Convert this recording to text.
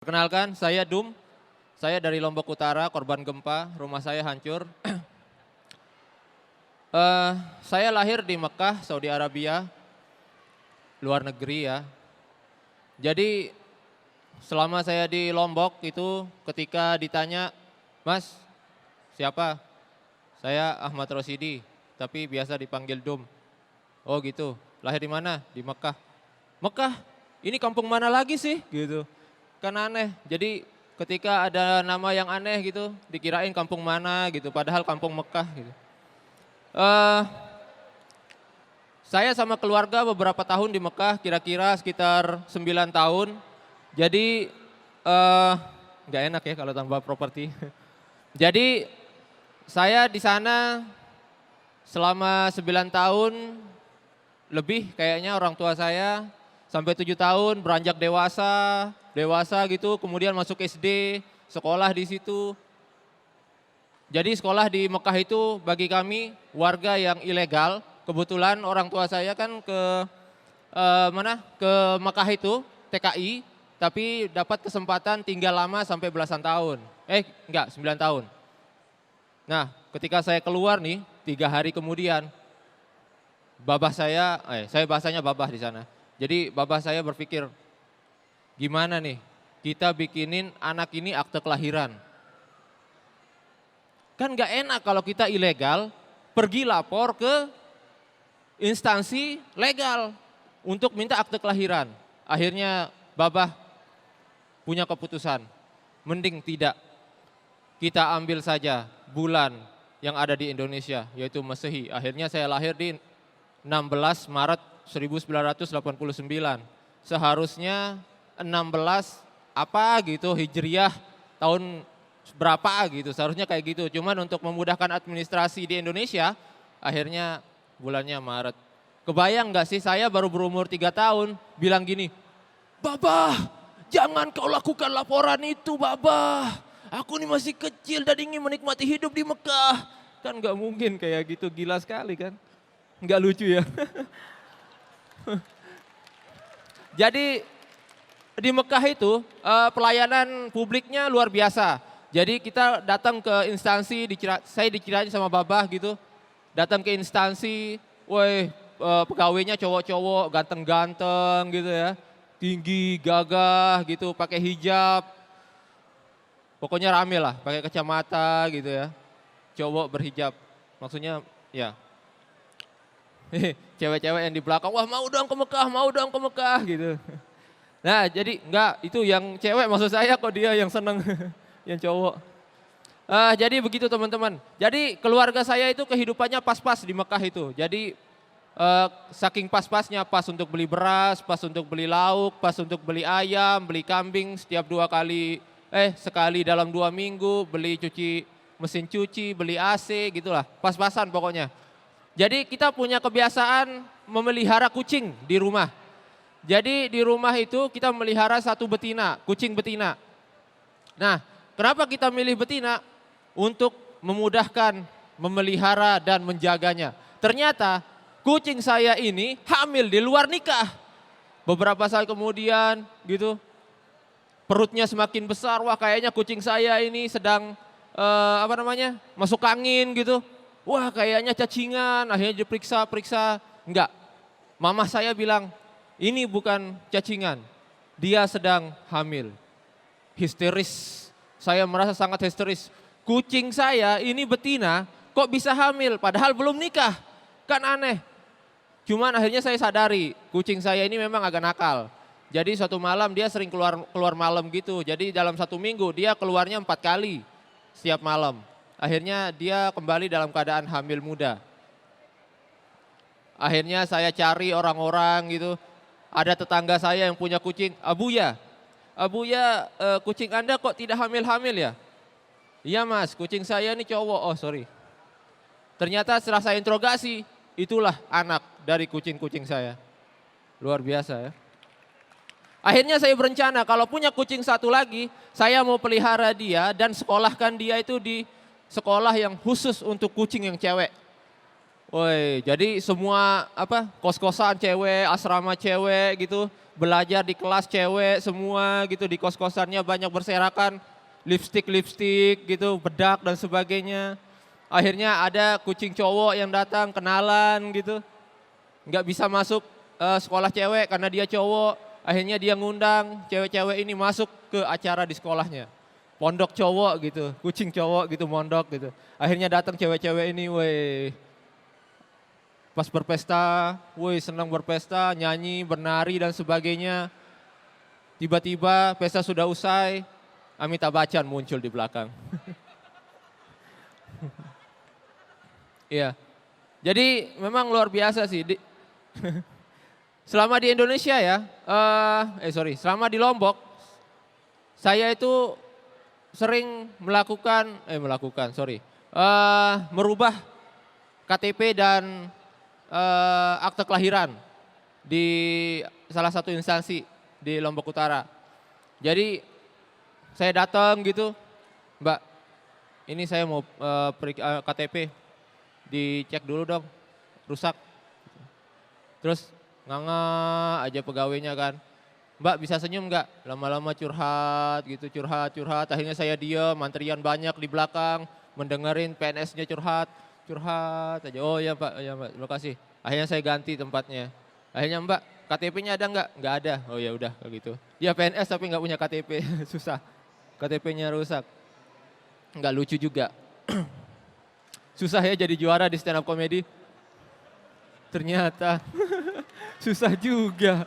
Perkenalkan, saya Dum. Saya dari Lombok Utara, korban gempa, rumah saya hancur. Saya lahir di Mekah, Saudi Arabia, luar negeri ya. Jadi selama saya di Lombok itu ketika ditanya, "Mas, siapa?" "Saya Ahmad Rosidi, tapi biasa dipanggil Dum." "Oh gitu, lahir di mana?" "Di Mekah." "Mekah? Ini kampung mana lagi sih?" Gitu. Kan aneh. Jadi ketika ada nama yang aneh gitu, dikirain kampung mana gitu, padahal kampung Mekah gitu. Eh, saya sama keluarga beberapa tahun di Mekah, kira-kira sekitar 9 tahun. Jadi nggak enak ya kalau tambah properti. Jadi saya di sana selama 9 tahun lebih kayaknya orang tua saya sampai 7 tahun beranjak dewasa gitu, kemudian masuk SD, sekolah di situ. Jadi sekolah di Mekah itu bagi kami warga yang ilegal, kebetulan orang tua saya kan ke ke Mekah itu TKI, tapi dapat kesempatan tinggal lama sampai belasan tahun. Enggak, 9 tahun. Nah, ketika saya keluar nih, 3 hari kemudian, babah saya bahasanya babah di sana. Jadi babah saya berpikir, gimana nih kita bikinin anak ini akte kelahiran. Kan gak enak kalau kita ilegal, pergi lapor ke instansi legal untuk minta akte kelahiran. Akhirnya babah punya keputusan, mending tidak. Kita ambil saja bulan yang ada di Indonesia, yaitu Masehi. Akhirnya saya lahir di 16 Maret 1989. Seharusnya 16 apa gitu Hijriah tahun berapa gitu, seharusnya kayak gitu. Cuman untuk memudahkan administrasi di Indonesia, akhirnya bulannya Maret. Kebayang nggak sih saya baru berumur 3 tahun bilang gini, "Babah, jangan kau lakukan laporan itu, Babah. Aku ini masih kecil dan ingin menikmati hidup di Mekah." Kan nggak mungkin kayak gitu, gila sekali kan. Nggak lucu ya. Jadi di Mekah itu pelayanan publiknya luar biasa. Jadi kita datang ke instansi, saya dikirain sama babah gitu, datang ke instansi, woi pegawainya cowok-cowok ganteng-ganteng gitu ya, tinggi, gagah gitu, pakai hijab, pokoknya rame lah, pakai kacamata gitu ya, cowok berhijab, maksudnya ya cewek-cewek yang di belakang, wah mau dong ke Mekah gitu. Nah jadi enggak, itu yang cewek maksud saya kok dia yang seneng, yang cowok. Jadi begitu teman-teman. Jadi keluarga saya itu kehidupannya pas-pas di Mekah itu. Jadi saking pas-pasnya, pas untuk beli beras, pas untuk beli lauk, pas untuk beli ayam, beli kambing setiap sekali dalam 2 minggu, beli mesin cuci, beli AC gitulah, pas-pasan pokoknya. Jadi kita punya kebiasaan memelihara kucing di rumah. Jadi di rumah itu kita melihara satu betina, kucing betina. Nah, kenapa kita milih betina? Untuk memudahkan memelihara dan menjaganya. Ternyata kucing saya ini hamil di luar nikah. Beberapa saat kemudian gitu, perutnya semakin besar, wah kayaknya kucing saya ini sedang masuk angin gitu. Wah kayaknya cacingan, akhirnya diperiksa, enggak. Mama saya bilang, ini bukan cacingan, dia sedang hamil. Histeris, saya merasa sangat histeris. Kucing saya ini betina kok bisa hamil padahal belum nikah, kan aneh. Cuman akhirnya saya sadari, kucing saya ini memang agak nakal. Jadi suatu malam dia sering keluar malam gitu, jadi dalam 1 minggu dia keluarnya 4 kali setiap malam. Akhirnya dia kembali dalam keadaan hamil muda. Akhirnya saya cari orang-orang gitu. Ada tetangga saya yang punya kucing, Abuya, kucing Anda kok tidak hamil-hamil ya? Iya Mas, kucing saya ini cowok, oh sorry. Ternyata setelah saya interogasi, itulah anak dari kucing-kucing saya. Luar biasa ya. Akhirnya saya berencana kalau punya kucing satu lagi, saya mau pelihara dia dan sekolahkan dia itu di sekolah yang khusus untuk kucing yang cewek. Woi, jadi semua apa kos-kosan cewek, asrama cewek gitu, belajar di kelas cewek semua gitu di kos-kosannya banyak berserakan lipstik gitu, bedak dan sebagainya. Akhirnya ada kucing cowok yang datang kenalan gitu, nggak bisa masuk sekolah cewek karena dia cowok. Akhirnya dia ngundang cewek-cewek ini masuk ke acara di sekolahnya. Pondok cowok gitu, kucing cowok gitu, mondok gitu. Akhirnya datang cewek-cewek ini, weh. Pas berpesta, woi senang berpesta, nyanyi, bernari dan sebagainya. Tiba-tiba pesta sudah usai, Amitabh Bachchan muncul di belakang. Iya, jadi memang luar biasa sih. Selama di Indonesia ya, selama di Lombok, saya itu sering merubah KTP dan akte kelahiran di salah satu instansi di Lombok Utara. Jadi saya datang gitu, Mbak, ini saya mau KTP, dicek dulu dong, rusak. Terus nganga aja pegawainya kan, Mbak bisa senyum nggak? Lama-lama curhat gitu, curhat. Akhirnya saya diam, antrian banyak di belakang, mendengarin PNS-nya curhat aja. Oh ya Pak, terima kasih. Akhirnya saya ganti tempatnya. Akhirnya Mbak, KTP-nya ada nggak? Nggak ada. Oh ya udah kayak gitu. Dia PNS tapi nggak punya KTP, susah. KTP-nya rusak. Nggak lucu juga. Susah ya jadi juara di stand up comedy. Ternyata susah juga.